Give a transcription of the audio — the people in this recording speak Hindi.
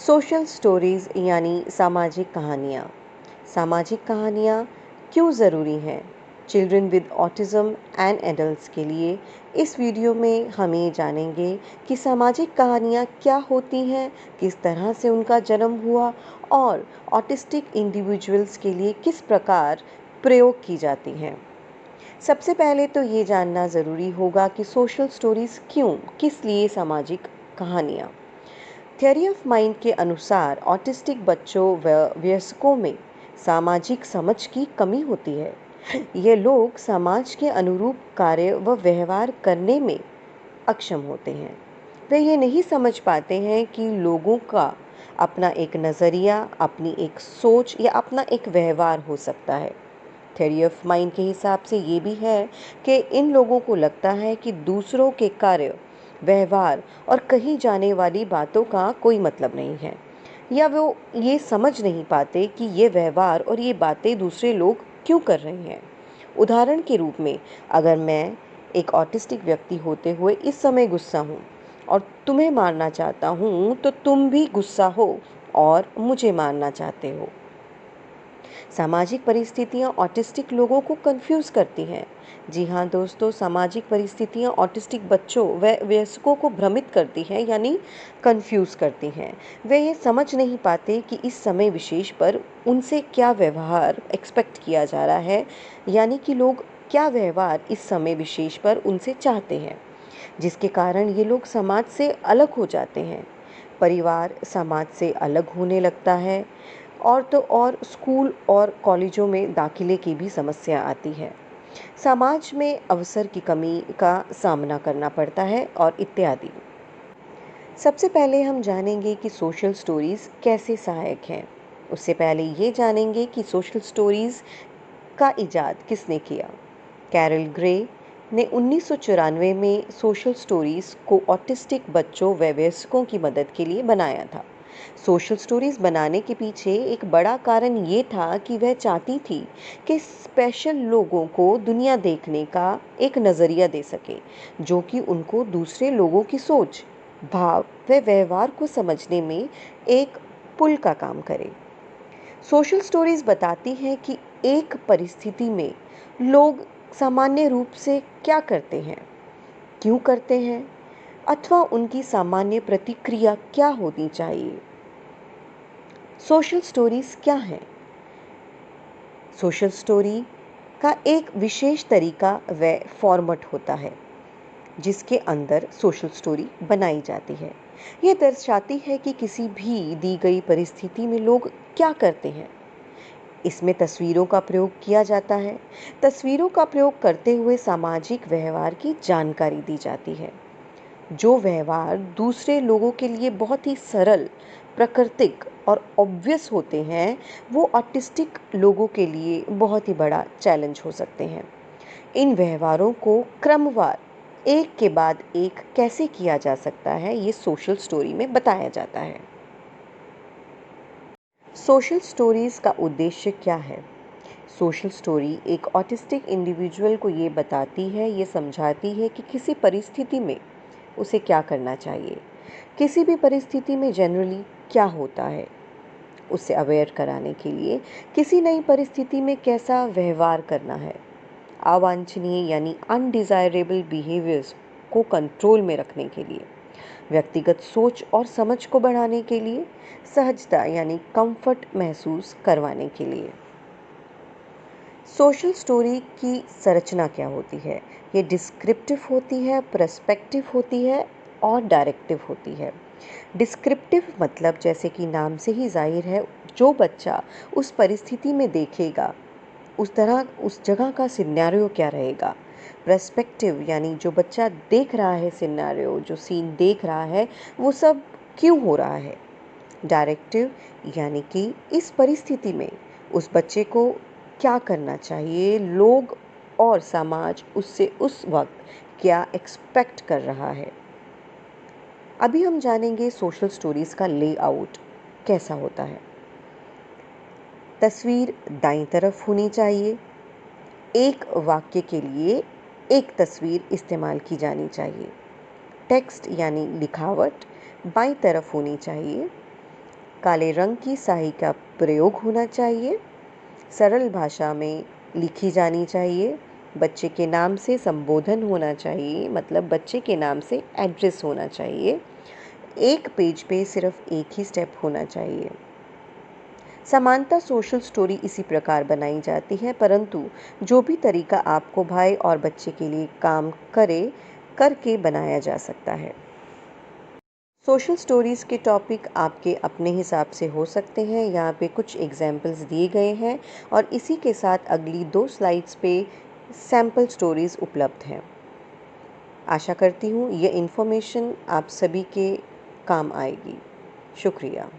सोशल स्टोरीज़ यानी सामाजिक कहानियाँ। सामाजिक कहानियाँ क्यों ज़रूरी हैं? Children with autism and adults के लिए इस वीडियो में हम ये जानेंगे कि सामाजिक कहानियाँ क्या होती हैं, किस तरह से उनका जन्म हुआ और ऑटिस्टिक इंडिविजुअल्स के लिए किस प्रकार प्रयोग की जाती हैं। सबसे पहले तो ये जानना ज़रूरी होगा कि सोशल स्टोरीज़ क्यों, किस लिए सामाजिक कहानियाँ। थ्योरी ऑफ माइंड के अनुसार ऑटिस्टिक बच्चों व वयस्कों में सामाजिक समझ की कमी होती है। ये लोग समाज के अनुरूप कार्य व व्यवहार करने में अक्षम होते हैं। वे ये नहीं समझ पाते हैं कि लोगों का अपना एक नज़रिया, अपनी एक सोच या अपना एक व्यवहार हो सकता है। थ्योरी ऑफ माइंड के हिसाब से ये भी है कि इन लोगों को लगता है कि दूसरों के कार्य, व्यवहार और कही जाने वाली बातों का कोई मतलब नहीं है, या वो ये समझ नहीं पाते कि ये व्यवहार और ये बातें दूसरे लोग क्यों कर रहे हैं। उदाहरण के रूप में, अगर मैं एक ऑटिस्टिक व्यक्ति होते हुए इस समय गुस्सा हूँ और तुम्हें मारना चाहता हूँ, तो तुम भी गुस्सा हो और मुझे मारना चाहते हो। सामाजिक परिस्थितियाँ ऑटिस्टिक लोगों को कंफ्यूज करती हैं। जी हाँ दोस्तों, सामाजिक परिस्थितियाँ ऑटिस्टिक बच्चों व वयस्कों को भ्रमित करती हैं, यानी कंफ्यूज करती हैं। वे ये समझ नहीं पाते कि इस समय विशेष पर उनसे क्या व्यवहार एक्सपेक्ट किया जा रहा है, यानी कि लोग क्या व्यवहार इस समय विशेष पर उनसे चाहते हैं, जिसके कारण ये लोग समाज से अलग हो जाते हैं। परिवार समाज से अलग होने लगता है, और तो और स्कूल और कॉलेजों में दाखिले की भी समस्या आती है। समाज में अवसर की कमी का सामना करना पड़ता है और इत्यादि। सबसे पहले हम जानेंगे कि सोशल स्टोरीज़ कैसे सहायक हैं। उससे पहले ये जानेंगे कि सोशल स्टोरीज़ का इजाद किसने किया। कैरल ग्रे ने 1994 में सोशल स्टोरीज़ को ऑटिस्टिक बच्चों व वयस्कों की मदद के लिए बनाया था। सोशल स्टोरीज़ बनाने के पीछे एक बड़ा कारण ये था कि वह चाहती थी कि स्पेशल लोगों को दुनिया देखने का एक नज़रिया दे सके, जो कि उनको दूसरे लोगों की सोच, भाव व व्यवहार को समझने में एक पुल का काम करे। सोशल स्टोरीज़ बताती हैं कि एक परिस्थिति में लोग सामान्य रूप से क्या करते हैं, क्यों करते हैं, अथवा उनकी सामान्य प्रतिक्रिया क्या होनी चाहिए। सोशल स्टोरीज़ क्या हैं? सोशल स्टोरी का एक विशेष तरीका व फॉर्मेट होता है जिसके अंदर सोशल स्टोरी बनाई जाती है। यह दर्शाती है कि किसी भी दी गई परिस्थिति में लोग क्या करते हैं। इसमें तस्वीरों का प्रयोग किया जाता है। तस्वीरों का प्रयोग करते हुए सामाजिक व्यवहार की जानकारी दी जाती है। जो व्यवहार दूसरे लोगों के लिए बहुत ही सरल, प्राकृतिक और ऑब्वियस होते हैं, वो ऑटिस्टिक लोगों के लिए बहुत ही बड़ा चैलेंज हो सकते हैं। इन व्यवहारों को क्रमवार एक के बाद एक कैसे किया जा सकता है, ये सोशल स्टोरी में बताया जाता है। सोशल स्टोरीज़ का उद्देश्य क्या है? सोशल स्टोरी एक ऑटिस्टिक इंडिविजुअल को ये बताती है, ये समझाती है कि किसी परिस्थिति में उसे क्या करना चाहिए, किसी भी परिस्थिति में जनरली क्या होता है, उसे अवेयर कराने के लिए किसी नई परिस्थिति में कैसा व्यवहार करना है, अवांछनीय यानी अनडिज़ायरेबल बिहेवियर्स को कंट्रोल में रखने के लिए, व्यक्तिगत सोच और समझ को बढ़ाने के लिए, सहजता यानी कंफर्ट महसूस करवाने के लिए। सोशल स्टोरी की संरचना क्या होती है? ये डिस्क्रिप्टिव होती है, पर्सपेक्टिव होती है और डायरेक्टिव होती है। डिस्क्रिप्टिव मतलब जैसे कि नाम से ही जाहिर है, जो बच्चा उस परिस्थिति में देखेगा उस जगह का सिनेरियो क्या रहेगा। पर्सपेक्टिव यानी जो बच्चा देख रहा है सिनेरियो, जो सीन देख रहा है, वो सब क्यों हो रहा है। डायरेक्टिव यानी कि इस परिस्थिति में उस बच्चे को क्या करना चाहिए, लोग और समाज उससे उस वक्त क्या एक्सपेक्ट कर रहा है। अभी हम जानेंगे सोशल स्टोरीज़ का लेआउट कैसा होता है। तस्वीर दाईं तरफ होनी चाहिए। एक वाक्य के लिए एक तस्वीर इस्तेमाल की जानी चाहिए। टेक्स्ट यानी लिखावट बाईं तरफ होनी चाहिए। काले रंग की स्याही का प्रयोग होना चाहिए। सरल भाषा में लिखी जानी चाहिए। बच्चे के नाम से संबोधन होना चाहिए, मतलब बच्चे के नाम से एड्रेस होना चाहिए। एक पेज पे सिर्फ एक ही स्टेप होना चाहिए। सामान्यतः सोशल स्टोरी इसी प्रकार बनाई जाती है, परंतु जो भी तरीका आपको भाई और बच्चे के लिए काम करे करके बनाया जा सकता है। सोशल स्टोरीज़ के टॉपिक आपके अपने हिसाब से हो सकते हैं। यहाँ पे कुछ एग्जाम्पल्स दिए गए हैं और इसी के साथ अगली 2 स्लाइड्स पे सैम्पल स्टोरीज़ उपलब्ध हैं। आशा करती हूँ ये इन्फॉर्मेशन आप सभी के काम आएगी। शुक्रिया।